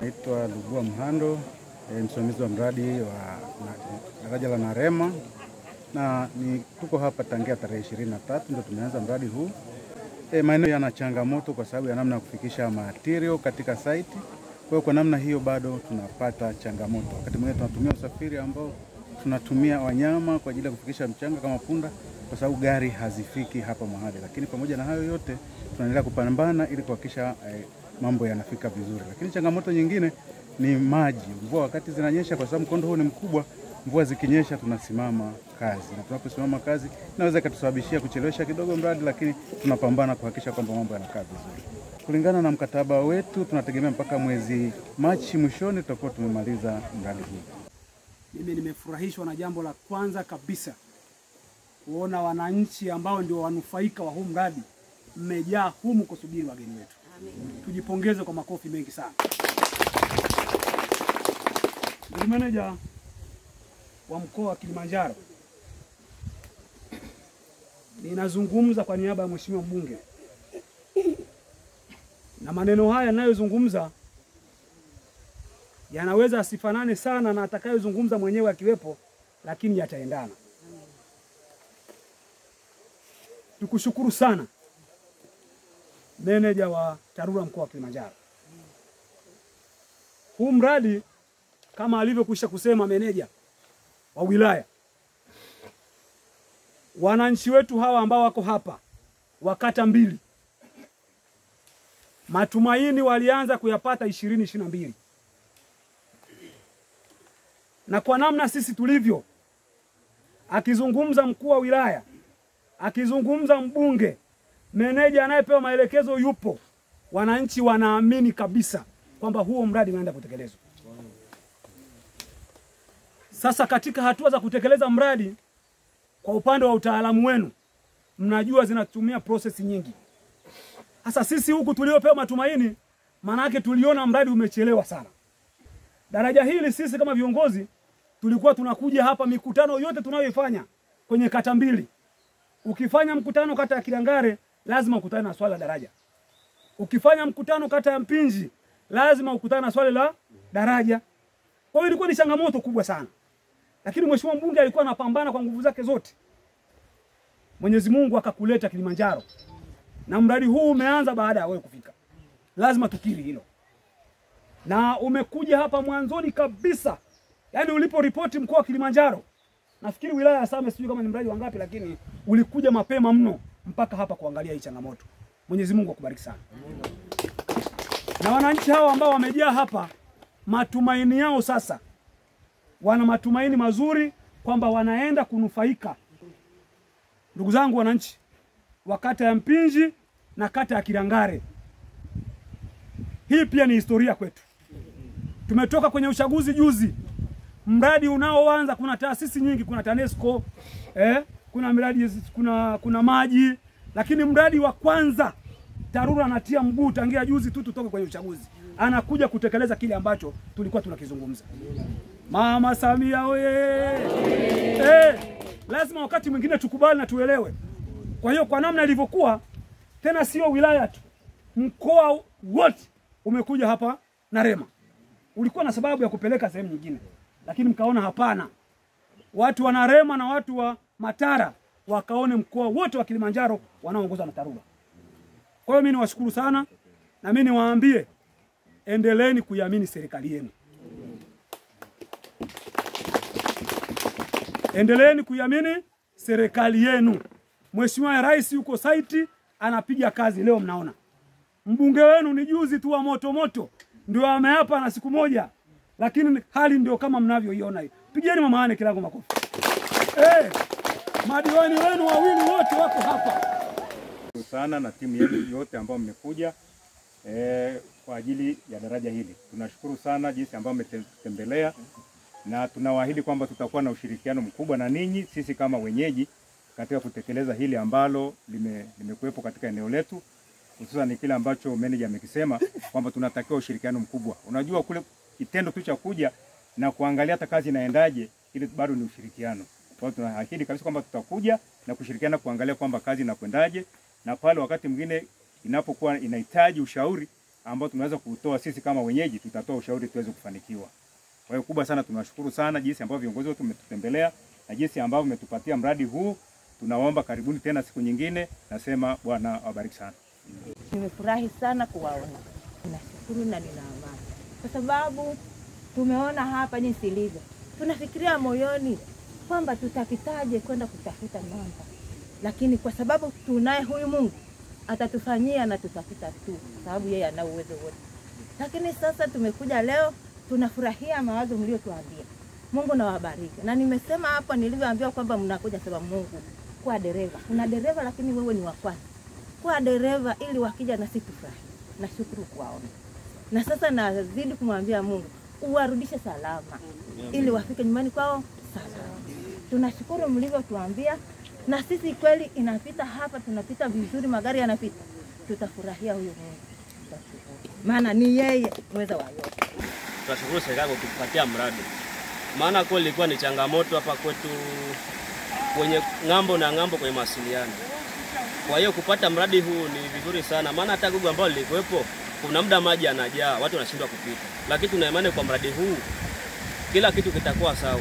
Naitwa Lugua Mhando, msimamizi wa mradi wa daraja la Narema, na tuko hapa tangia tarehe 23 ndio tumeanza mradi huu. Maeneo yana changamoto kwa sababu ya namna ya kufikisha material katika site. Kwa namna hiyo bado tunapata changamoto. Wakati mwingine tunatumia usafiri ambao tunatumia wanyama kwa ajili ya kufikisha mchanga kama punda, kwa sababu gari hazifiki hapa mahali. Lakini pamoja na hayo yote tunaendelea kupambana ili kuhakikisha mambo yanafika vizuri. Lakini changamoto nyingine ni maji. Mvua wakati zinanyesha, kwa sababu mkondo huu ni mkubwa, mvua zikinyesha tunasimama kazi. Na tunaposimama kazi inaweza kutusababishia kuchelewesha kidogo mradi, lakini tunapambana kuhakikisha kwamba mambo yanakaa vizuri. Kulingana na mkataba wetu tunategemea mpaka mwezi Machi mwishoni tutakuwa tumemaliza mradi huu. Mimi nimefurahishwa na jambo la kwanza kabisa kuona wananchi ambao ndio wanufaika wa huu mradi mmejaa humu kusubiri wageni wetu. Amen. Tujipongeze kwa makofi mengi sana. Ndio meneja wa mkoa wa Kilimanjaro, ninazungumza kwa niaba ya mheshimiwa mbunge, na maneno haya ninayozungumza yanaweza asifanane sana na atakayozungumza mwenyewe akiwepo, lakini yataendana. Tukushukuru sana meneja wa TARURA mkoa wa Kilimanjaro. Huu mradi kama alivyokwisha kusema meneja wa wilaya, wananchi wetu hawa ambao wako hapa wakata mbili, matumaini walianza kuyapata 2022. Na kwa namna sisi tulivyo, akizungumza mkuu wa wilaya, akizungumza mbunge, meneja anayepewa maelekezo yupo, wananchi wanaamini kabisa kwamba huo mradi unaenda kutekelezwa. Sasa katika hatua za kutekeleza mradi, kwa upande wa utaalamu wenu, mnajua zinatumia process nyingi. Sasa sisi huku tuliopewa matumaini, maana yake tuliona mradi umechelewa sana. Daraja hili sisi kama viongozi tulikuwa tunakuja hapa mikutano yote tunayoifanya kwenye kata mbili. Ukifanya mkutano kata ya Kilangare lazima ukutane na swala la daraja. Ukifanya mkutano kata ya Mpinji lazima ukutane na swala la daraja. Kwa hiyo ilikuwa ni changamoto kubwa sana. Lakini mheshimiwa mbunge alikuwa anapambana kwa nguvu zake zote. Mwenyezi Mungu akakuleta Kilimanjaro. Na mradi huu umeanza baada ya wewe kufika. Lazima tukiri hilo. Na umekuja hapa mwanzoni kabisa. Yaani ulipo ripoti mkoa wa Kilimanjaro, nafikiri wilaya ya Same sijui kama ni mradi wangapi, lakini ulikuja mapema mno mpaka hapa kuangalia hii changamoto. Mwenyezi Mungu akubariki sana. Na wananchi hao ambao wamejaa hapa, matumaini yao sasa, wana matumaini mazuri kwamba wanaenda kunufaika. Ndugu zangu wananchi wa kata ya Mpinji na kata ya Kilangare, hii pia ni historia kwetu. Tumetoka kwenye uchaguzi juzi. Mradi unaoanza, kuna taasisi nyingi, kuna TANESCO, kuna miradi, kuna maji, lakini mradi wa kwanza TARURA anatia mguu tangia juzi tu tutoke kwenye uchaguzi. Anakuja kutekeleza kile ambacho tulikuwa tunakizungumza. Mama Samia oye! Lazima wakati mwingine tukubali na tuelewe. Kwa hiyo kwa namna ilivyokuwa, tena sio wilaya tu, mkoa wote umekuja hapa Narema. Ulikuwa na sababu ya kupeleka sehemu nyingine, lakini mkaona hapana. Watu wa Narema na watu wa Matara wakaone mkoa wote wa Kilimanjaro wanaoongozwa na TARURA. Kwa hiyo mimi niwashukuru sana, na mimi niwaambie endeleeni kuiamini serikali yenu. Endeleeni kuiamini serikali yenu. Mheshimiwa Rais yuko site anapiga kazi leo mnaona. Mbunge wenu ni juzi tu wa moto ndio ameapa na siku moja, lakini hali ndio kama mnavyoiona hii. Pigeni mama Anne Kilango makofi. Madiwani wenu wawili wote wako hapa. Sana na timu yetu yote ambao mmekuja kwa ajili ya daraja hili. Tunashukuru sana jinsi ambao mmetembelea, na tunawaahidi kwamba tutakuwa na ushirikiano mkubwa na ninyi sisi kama wenyeji katika kutekeleza hili ambalo limekuwepo katika eneo letu, hususan ni kile ambacho manager amekisema kwamba tunatakiwa ushirikiano mkubwa. Unajua kule kitendo tu cha kuja na kuangalia hata kazi inaendaje, ile bado ni ushirikiano. Kwa hiyo tunaahidi kabisa kwamba tutakuja na kushirikiana kuangalia kwamba kazi inakwendaje, na pale wakati mwingine inapokuwa inahitaji ushauri ambao tunaweza kutoa sisi kama wenyeji, tutatoa ushauri tuweze kufanikiwa. Kwa hiyo kubwa sana tunashukuru sana jinsi ambavyo viongozi wetu umetutembelea na jinsi ambavyo umetupatia mradi huu. Tunaomba karibuni tena siku nyingine. Nasema Bwana awabariki sana. Nimefurahi sana kuwaona. Ninashukuru na nina amani. Kwa sababu tumeona hapa jinsi ilivyo. Tunafikiria moyoni kwamba tutapitaje kwenda kutafuta namba. Lakini kwa sababu tunaye huyu Mungu, atatufanyia na tutapita tu, kwa sababu yeye ana uwezo wote. Lakini sasa tumekuja leo, tunafurahia mawazo mliotuambia. Mungu na wabariki. Na nimesema hapa nilivyoambiwa kwamba mnakuja sababu Mungu kuwa dereva. Una dereva lakini wewe ni wa kwanza. Kuwa dereva ili wakija na sisi tufurahi. Nashukuru kuwaona. Na sasa nazidi kumwambia Mungu, uwarudishe salama ili wafike nyumbani kwao salama. Tunashukuru mlivyotuambia, na sisi kweli inapita hapa, tunapita vizuri, magari yanapita. Tutafurahia huyo Mungu. Maana ni yeye mweza wa yote. Tunashukuru serikali kwa kutupatia mradi. Maana kwa ilikuwa ni changamoto hapa kwetu kwenye ngambo na ngambo kwenye mawasiliano. Kwa hiyo kupata mradi huu ni vizuri sana. Maana hata gugu ambao lilikuwepo kuna muda maji yanajaa, watu wanashindwa kupita. Lakini tuna imani kwa mradi huu kila kitu kitakuwa sawa.